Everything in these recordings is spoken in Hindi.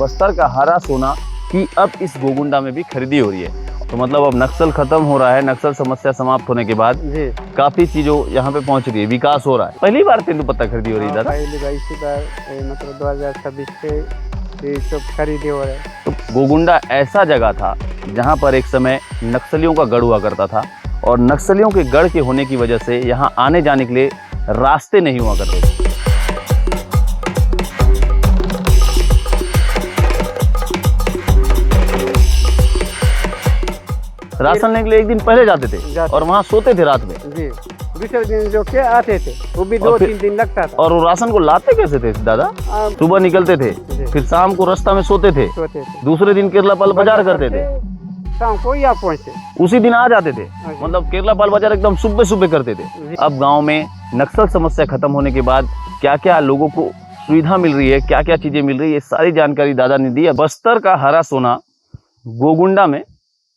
बस्तर का हरा सोना की अब इस गोगुंडा में भी खरीदी हो रही है। तो मतलब अब नक्सल खत्म हो रहा है, नक्सल समस्या समाप्त होने के बाद जी काफी चीजों यहाँ पे पहुंच रही है, विकास हो रहा है। पहली बार तेंदुपत्ता खरीदी हो रही है दादा? पहली बार इसी बार मतलब 2026 से ये सब खरीदे हो रहे। तो गोगुंडा ऐसा जगह था जहाँ पर एक समय नक्सलियों का गढ़ हुआ करता था और नक्सलियों के गढ़ के होने की वजह से यहाँ आने जाने के लिए रास्ते नहीं हुआ करते थे। राशन लेने के लिए एक दिन पहले जाते थे और वहाँ सोते थे रात में। जी, दूसरे दिन जो के आते थे वो भी 2-3 दिन लगता था। और वो राशन को लाते कैसे थे दादा? सुबह निकलते थे, फिर शाम को रास्ता में सोते थे, दूसरे दिन केरलापाल बाजार करते थे, शाम को या पहुंचे उसी दिन आ जाते थे। मतलब केरलापाल बाजार एकदम सुबह सुबह करते थे। अब गांव में नक्सल समस्या खत्म होने के बाद क्या क्या लोगों को सुविधा मिल रही है, क्या क्या चीजें मिल रही है, सारी जानकारी दादा ने दी है। बस्तर का हरा सोना गोगुंडा में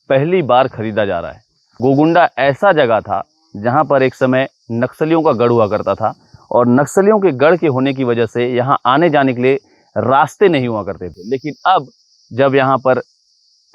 पहली बार खरीदा जा रहा है। गोगुंडा ऐसा जगह था जहां पर एक समय नक्सलियों का गढ़ हुआ करता था और नक्सलियों के गढ़ के होने की वजह से यहां आने जाने के लिए रास्ते नहीं हुआ करते थे। लेकिन अब जब यहां पर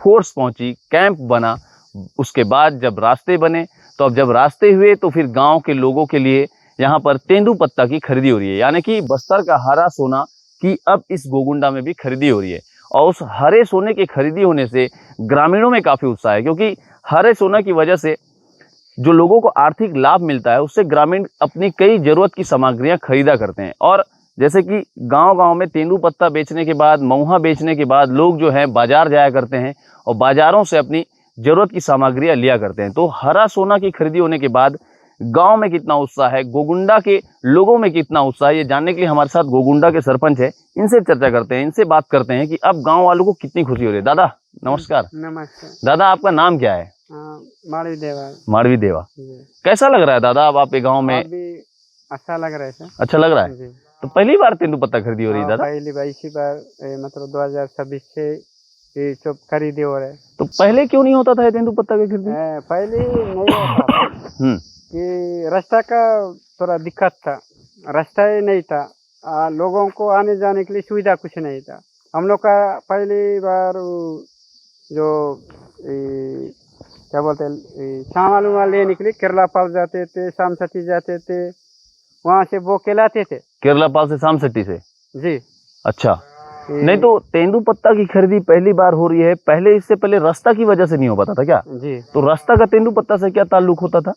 फोर्स पहुंची, कैंप बना, उसके बाद जब रास्ते बने, तो अब जब रास्ते हुए तो फिर गांव के लोगों के लिए यहाँ पर तेंदुपत्ता की खरीदी हो रही है। यानी कि बस्तर का हरा सोना की अब इस गोगुंडा में भी खरीदी हो रही है। और उस हरे सोने की खरीदी होने से ग्रामीणों में काफ़ी उत्साह है, क्योंकि हरे सोना की वजह से जो लोगों को आर्थिक लाभ मिलता है उससे ग्रामीण अपनी कई ज़रूरत की सामग्रियां खरीदा करते हैं। और जैसे कि गांव-गांव में तेंदुपत्ता बेचने के बाद, महुआ बेचने के बाद लोग जो है बाजार जाया करते हैं और बाजारों से अपनी ज़रूरत की सामग्रियां लिया करते हैं। तो हरा सोना की खरीदी होने के बाद गांव में कितना उत्साह है, गोगुंडा के लोगों में कितना उत्साह है, ये जानने के लिए हमारे साथ गोगुंडा के सरपंच है, इनसे चर्चा करते हैं, इनसे बात करते हैं कि अब गांव वालों को कितनी खुशी हो रही है। दादा नमस्कार। नमस्कार दादा, आपका नाम क्या है? माड़वी देवा। माड़वी देवा। कैसा लग रहा है दादा अब आपके गांव में? अभी अच्छा लग रहा है। अच्छा लग रहा है। तो पहली बार तेंदुपत्ता खरीदी हो रही है दादा? पहली बार इसी बार मतलब 2026 से ये सब खरीदे हो रहे। तो पहले क्यों नहीं होता था तेंदुपत्ता की खरीदी? पहले नहीं होता था कि रास्ता का थोड़ा दिक्कत था, रास्ता ही नहीं था, लोगों को आने जाने के लिए सुविधा कुछ नहीं था। हम लोग का पहली बार जो क्या बोलते हैं सामान लेने के लिए केरलापाल जाते थे, सामसटी जाते थे, वहाँ से वो लाते थे। केरलापाल से सामसटी से? जी। अच्छा, नहीं तो तेंदुपत्ता की खरीदी पहली बार हो रही है, पहले इससे पहले रास्ता की वजह से नहीं हो पाता था क्या? जी। तो रास्ता का तेंदुपत्ता से क्या ताल्लुक होता था?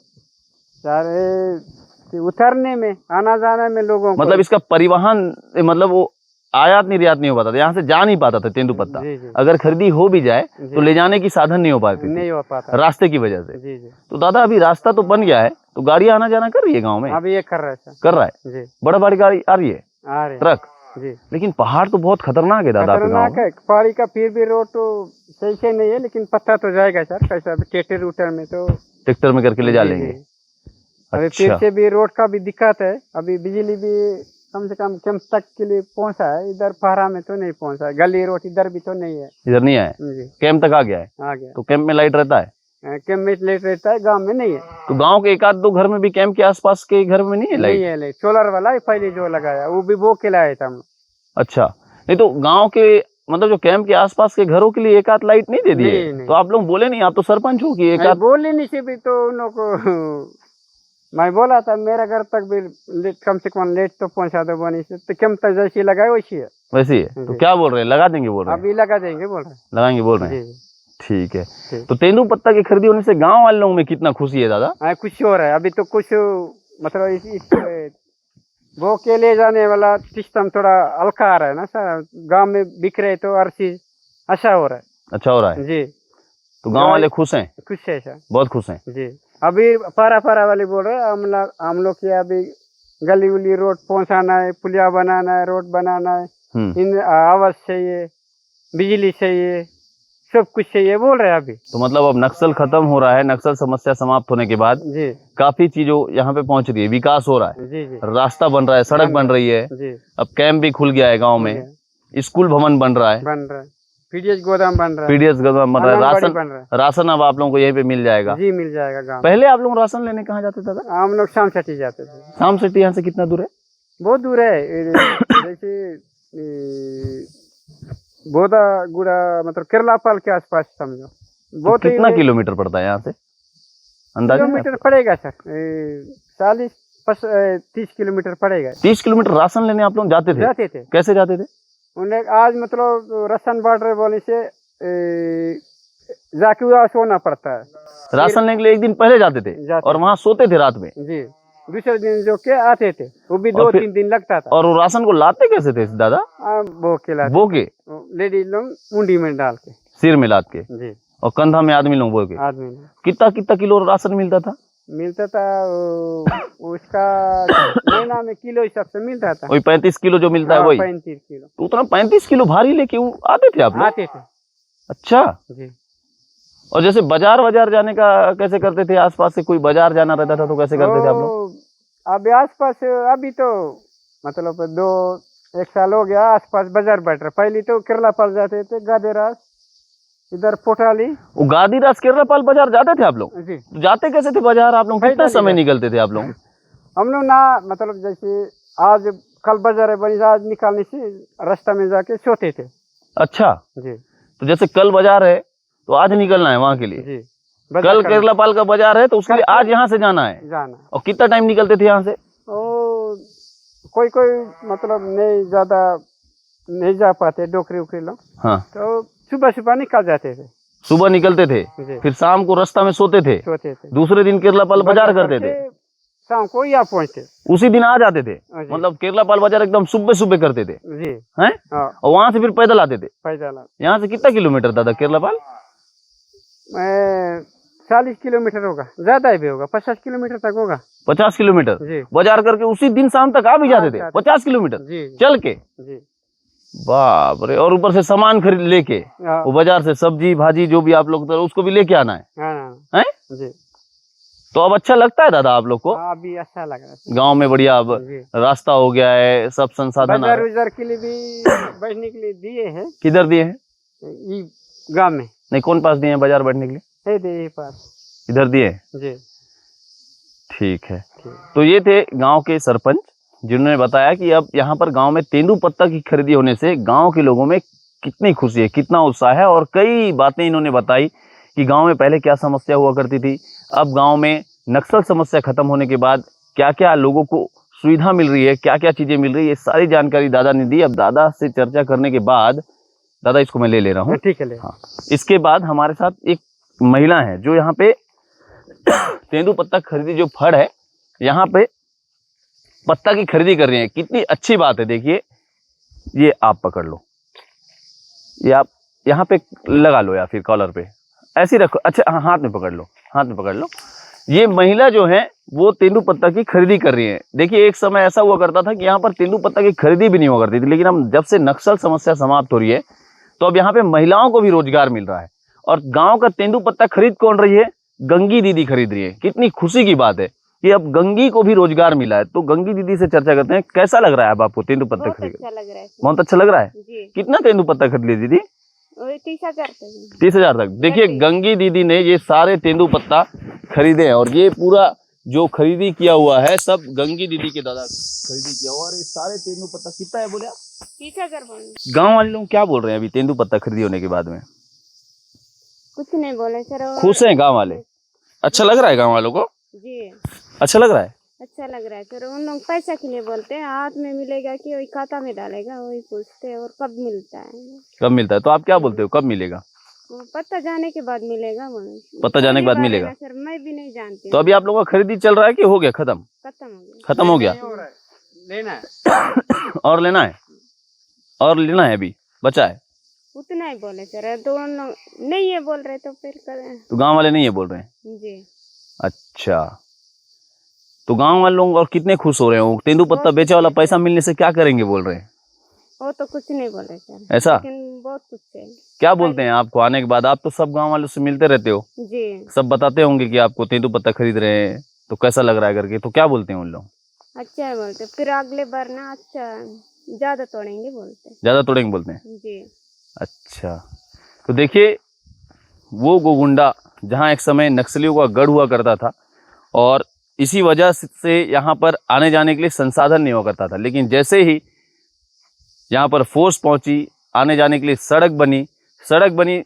सारे उतरने में, आना जाने में लोगों को, मतलब इसका परिवहन, मतलब वो आयात निर्यात नहीं हो पाता था, यहाँ से जा नहीं पाता था तेंदुपत्ता। अगर खरीदी हो भी जाए तो ले जाने की साधन नहीं हो पाती, नहीं हो पाता रास्ते की वजह से। जी जी। तो दादा अभी रास्ता तो बन गया है, तो गाड़ी आना जाना कर रही है गाँव में? अभी ये कर रहा है। बड़ा बड़ी गाड़ी आ रही है, ट्रक जी। लेकिन पहाड़ तो बहुत खतरनाक है दादा। खतरनाक है पहाड़ी का, फिर भी रोड तो सही से नहीं है, लेकिन पता तो जाएगा सर, कैसा ट्रैक्टर रूटर में तो ट्रैक्टर में करके ले जा लेंगे। अभी फिर से भी रोड का भी दिक्कत है। अभी बिजली भी कम से कम कैंप तक के लिए पहुंचा है, इधर पहाड़ा में तो नहीं पहुंचा है। गली रोड इधर भी तो नहीं है, इधर नहीं है, कैंप तक आ गया है। आ गया। तो कैंप में लाइट रहता है? कैंप में लाइट रहता है, गांव में नहीं है। तो गांव के एक आध दो घर में भी, कैंप के आसपास के घर में नहीं है लाइट? नहीं है लाइट, सोलर वाला है पहले जो लगाया, वो भी वो के लाया था हम। अच्छा, नहीं तो गांव के मतलब जो कैंप के आसपास के घरों के लिए एक आध लाइट नहीं दे दी है? तो आप लोग बोले नहीं, आप तो सरपंच हो कि एक आध बोले नहीं से भी तो उन लोग को मैं बोला था मेरा घर तक भी कम से कम लेट तो पहुंचा दो बनी से, तो कैंप तक जैसी लगाए वैसी है। वैसी है? तो क्या बोल रहे हैं, लगा देंगे बोल रहे हैं? अभी लगा देंगे बोल रहे हैं, लगाएंगे बोल रहे हैं। ठीक है। तो तेंदुपत्ता की खरीदी होने से गांव वालों में कितना खुशी है दादा? खुशी हो रहा है। अभी तो कुछ मतलब वो के ले जाने वाला सिस्टम थोड़ा हल्का आ रहा है ना सर, गांव में बिक रहे तो हर चीज अच्छा हो रहा है। अच्छा हो रहा है जी। तो गांव वाले खुश हैं? खुश है सर, बहुत खुश हैं जी। अभी पारा वाले बोल रहे हैं हम लोग की अभी गली उली रोड पहुंचाना है, पुलिया बनाना है, रोड बनाना है, इन आवाज चाहिए, बिजली चाहिए, सब कुछ चाहिए बोल रहे हैं अभी। तो मतलब अब नक्सल खत्म हो रहा है, नक्सल समस्या समाप्त होने के बाद जी काफी चीजों यहाँ पे पहुंच रही है, विकास हो रहा है जी जी। रास्ता बन रहा है, सड़क बन रही है जी। अब कैंप भी खुल गया है गाँव में, स्कूल भवन बन रहा है, पीडीएस गोदाम बन रहा है, राशन अब आप लोगों को यहीं पे मिल जाएगा जी, मिल जाएगा गाँव। पहले आप लोग राशन लेने कहाँ जाते थे? हम लोग सामसटी जाते थे। सामसटी यहाँ से कितना दूर है? बहुत दूर है, जैसे बोधा गुड़ा मतलब केरलापाल के आसपास समझो। तो कितना किलोमीटर पड़ता है यहाँ से अंदाजा? किलोमीटर पड़ेगा सर 30 किलोमीटर पड़ेगा। 30 किलोमीटर राशन लेने आप लोग जाते थे? कैसे जाते थे? उन्हें आज मतलब राशन बांट रहे बोले से जाके वहाँ सोना पड़ता है। राशन लेने के लिए एक दिन पहले जाते थे और वहाँ सोते थे रात में? जी, दूसरे दिन जो के आते थे, वो भी 2-3 दिन लगता था। और वो राशन को लाते कैसे थे दादा? बो के लेडीज लोग मुंडी में डाल के, सिर में लाद के जी, और कंधा में आदमी लोग बो के। कितना किलो राशन मिलता था? उसका महीना में किलो हिसाब से मिलता था। वही 35 किलो जो मिलता है वही? 35 किलो। तो उतना 35 किलो भारी लेके आते थे आप लोग? आते थे। अच्छा जी। और जैसे बाजार जाने का कैसे करते थे? आसपास से कोई बाजार जाना रहता था तो कैसे करते थे आप लोग? अभी आसपास अभी तो मतलब 1 साल हो गया आसपास बाजार बैठ रहा। पहले तो केरलापाल जाते थे, गादेरास, इधर पोटाली। वो गादीरास केरलापाल बाजार जाते थे आप लोग? जी। तो जाते कैसे थे बाजार आप लोग? कितना समय निकलते थे आप लोग? हम लोग ना मतलब जैसे आज कल बाजार है बनी, आज निकालने से रास्ता में जाके सोते थे। अच्छा जी। तो जैसे कल बाजार है तो आज निकलना है वहाँ के लिए? जी। कल केरलापाल का बाजार है तो उसके लिए आज यहाँ से जाना है। और कितना टाइम निकलते थे यहाँ से? कोई मतलब नहीं जा पाते डोकरी उकरी लोग। हाँ। तो सुबह निकल जाते थे। सुबह निकलते थे, फिर शाम को रास्ता में सोते थे। दूसरे दिन केरलापाल बाजार करते थे, शाम को यहाँ पहुँचते, उसी दिन आ जाते थे। मतलब केरलापाल बाजार एकदम सुबह करते थे जी हैं? और वहाँ से फिर पैदल आते थे? यहाँ से कितना किलोमीटर था केरलापाल? 40 किलोमीटर होगा, ज्यादा ही भी होगा, 50 किलोमीटर तक होगा। 50 किलोमीटर बाजार करके उसी दिन शाम तक आ भी जाते थे? 50 किलोमीटर चल के? जी। बाप रे। और ऊपर से सामान खरीद लेके वो बाजार से सब्जी भाजी जो भी आप लोग उसको भी लेके आना है जी। तो अब अच्छा लगता है दादा आप लोग को? अभी अच्छा लग रहा है। गांव में बढ़िया अब रास्ता हो गया है, सब संसाधन बाजार के लिए भी बैठने के लिए दिए हैं। किधर दिए हैं? गांव में नहीं, कौन पास दिए हैं बाजार बैठने के लिए? पास इधर दिए जी। ठीक है। तो ये थे गांव के सरपंच जिन्होंने बताया कि अब यहाँ पर गांव में तेंदूपत्ता की खरीदी होने से गांव के लोगों में कितनी खुशी है, कितना उत्साह है। और कई बातें इन्होंने बताई कि गांव में पहले क्या समस्या हुआ करती थी, अब गांव में नक्सल समस्या खत्म होने के बाद क्या क्या लोगों को सुविधा मिल रही है, क्या क्या चीजें मिल रही है, ये सारी जानकारी दादा ने दी। अब दादा से चर्चा करने के बाद, दादा इसको मैं ले रहा हूँ। ठीक है। हाँ, इसके बाद हमारे साथ एक महिला है जो यहाँ पे तेंदूपत्ता खरीदी जो फड़ है यहाँ पे पत्ता की खरीदी कर रही है। कितनी अच्छी बात है। देखिए ये आप पकड़ लो, ये आप यहाँ पे लगा लो या फिर कॉलर पे ऐसे रखो। अच्छा हाँ, हाथ में पकड़ लो, हाथ में पकड़ लो। ये महिला जो है वो तेंदूपत्ता की खरीदी कर रही है। देखिए एक समय ऐसा हुआ करता था कि यहाँ पर तेंदूपत्ता की खरीदी भी नहीं हुआ करती थी, लेकिन अब जब से नक्सल समस्या समाप्त हो रही है तो अब यहाँ पे महिलाओं को भी रोजगार मिल रहा है। और गांव का तेंदूपत्ता खरीद कौन रही है? गंगी दीदी खरीद रही है। कितनी खुशी की बात है कि अब गंगी को भी रोजगार मिला है। तो गंगी दीदी से चर्चा करते हैं। कैसा लग रहा है अब आपको तेंदूपत्ता खरीद? बहुत अच्छा लग रहा है। कितना तेंदूपत्ता खरीद ली दीदी? 30,000 तक। देखिए गंगी दीदी ने ये सारे तेंदूपत्ता खरीदे और ये पूरा जो खरीदी किया हुआ है सब गंगी दीदी के दादा खरीदी किया हुआ। और ये सारे तेंदूपत्ता कितना है बोले आप? 30,000। गाँव वाले लोग क्या बोल रहे हैं अभी तेंदूपत्ता खरीदी होने के बाद में? कुछ नहीं बोले सर। खुश हैं गाँव वाले? अच्छा लग रहा है गाँव वालों को? जी अच्छा लग रहा है। अच्छा लग रहा है सर। उन लोग पैसा के लिए बोलते हैं, हाथ में मिलेगा कि वही खाता में डालेगा, वही पूछते हैं। और कब मिलता है? कब मिलता है? तो आप क्या बोलते हो कब मिलेगा? पत्ता जाने के बाद मिलेगा। पत्ता जाने के बाद मिलेगा सर? मैं भी नहीं जानती। तो अभी आप लोगों का खरीदी चल रहा है कि हो गया खत्म? खत्म हो गया। लेना है और लेना है? और लेना है अभी बचा है? उतना ही बोले सर। तो उन लोग नहीं ये बोल रहे तो फिर करें। तो गाँव वाले नहीं ये बोल रहे हैं जी। अच्छा, तो गांव वाले लोग और कितने खुश हो रहे हो? तेंदूपत्ता बेचा वाला पैसा मिलने से क्या करेंगे बोल रहे हैं? वो तो कुछ नहीं बोले सर। ऐसा? लेकिन बहुत कुछ है। क्या बोलते हैं आपको आने के बाद? आप तो सब गांव वालों से मिलते रहते हो जी। सब बताते होंगे कि आपको तेंदूपत्ता खरीद रहे हैं तो कैसा लग रहा है करके, तो क्या बोलते हैं उन लोग? अच्छा है बोलते। फिर अगले बार ना अच्छा ज्यादा तोड़ेंगे बोलते। ज्यादा तोड़ेंगे बोलते हैं जी। अच्छा, तो देखिए वो गोगुंडा जहाँ एक समय नक्सलियों का गढ़ हुआ करता था और इसी वजह से यहाँ पर आने जाने के लिए संसाधन नहीं हुआ करता था, लेकिन जैसे ही यहाँ पर फोर्स पहुंची, आने जाने के लिए सड़क बनी,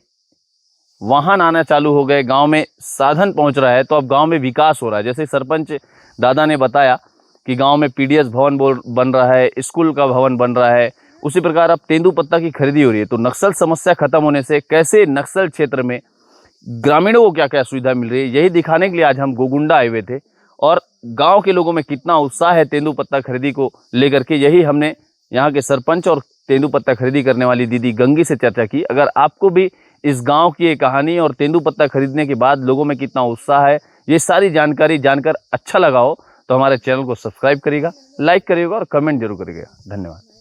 वाहन आना चालू हो गए, गांव में साधन पहुंच रहा है, तो अब गांव में विकास हो रहा है। जैसे सरपंच दादा ने बताया कि गांव में पीडीएस भवन बन रहा है, स्कूल का भवन बन रहा है, उसी प्रकार अब तेंदुपत्ता की खरीदी हो रही है। तो नक्सल समस्या खत्म होने से कैसे नक्सल क्षेत्र में ग्रामीणों को क्या क्या सुविधा मिल रही है, यही दिखाने के लिए आज हम गोगुंडा आए हुए थे। और गांव के लोगों में कितना उत्साह है तेंदुपत्ता खरीदी को लेकर के, यही हमने यहाँ के सरपंच और तेंदुपत्ता खरीदी करने वाली दीदी गंगी से चर्चा की। अगर आपको भी इस गांव की ये कहानी और तेंदुपत्ता खरीदने के बाद लोगों में कितना उत्साह है, ये सारी जानकारी जानकर अच्छा लगा हो तो हमारे चैनल को सब्सक्राइब करिएगा, लाइक करिएगा और कमेंट जरूर करिएगा। धन्यवाद।